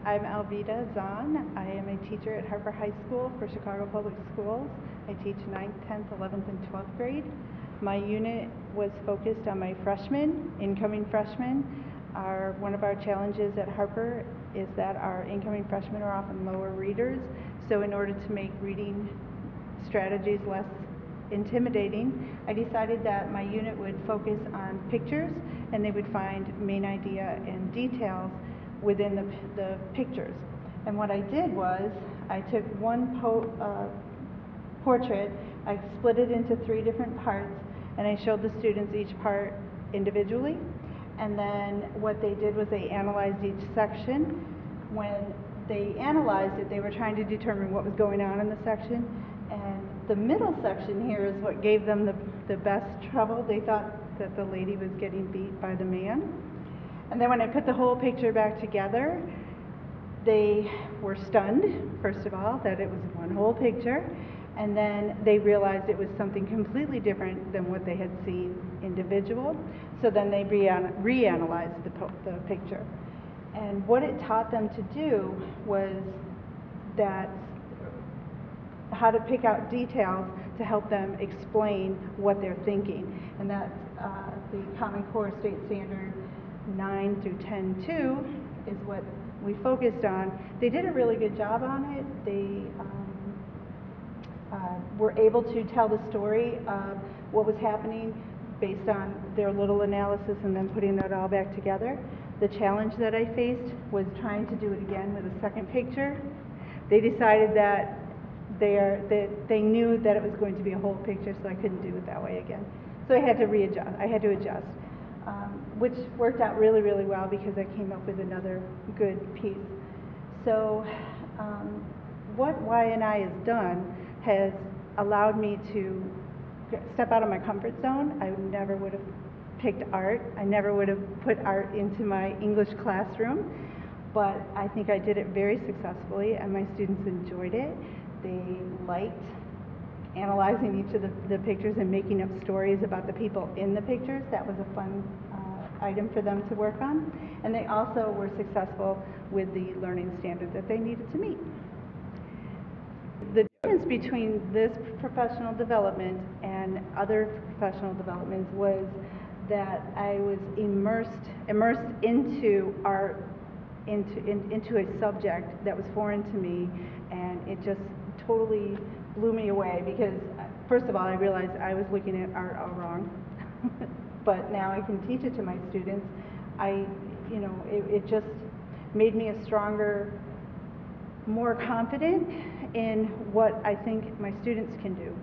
I'm Alveda Zahn. I am a teacher at Harper High School for Chicago Public Schools. I teach 9th, 10th, 11th, and 12th grade. My unit was focused on my freshmen, incoming freshmen. One of our challenges at Harper is that our incoming freshmen are often lower readers. So in order to make reading strategies less intimidating, I decided that my unit would focus on pictures and they would find main idea and details within the pictures. And what I did was I took one portrait, I split it into 3 different parts, and I showed the students each part individually. And then what they did was they analyzed each section. When they analyzed it, they were trying to determine what was going on in the section. And the middle section here is what gave them the best trouble. They thought that the lady was getting beat by the man. And then when I put the whole picture back together, they were stunned, first of all, that it was one whole picture. And then they realized it was something completely different than what they had seen individual. So then they reanalyzed the picture. And what it taught them to do was that how to pick out details to help them explain what they're thinking. And that's the Common Core State Standard 9 through 10-2 is what we focused on. They did a really good job on it. They were able to tell the story of what was happening based on their little analysis and then putting that all back together. The challenge that I faced was trying to do it again with a second picture. They decided that they knew that it was going to be a whole picture, so I couldn't do it that way again. So I had to readjust. I had to adjust, which worked out really, really well because I came up with another good piece. So what Y&I has done has allowed me to step out of my comfort zone. I never would have picked art. I never would have put art into my English classroom, but I think I did it very successfully and my students enjoyed it. They liked analyzing each of the pictures and making up stories about the people in the pictures. That was a fun item for them to work on. And they also were successful with the learning standard that they needed to meet. The difference between this professional development and other professional developments was that I was immersed into art, into a subject that was foreign to me, and it just totally blew me away because, first of all, I realized I was looking at art all wrong. But now I can teach it to my students. It just made me a stronger, more confident in what I think my students can do.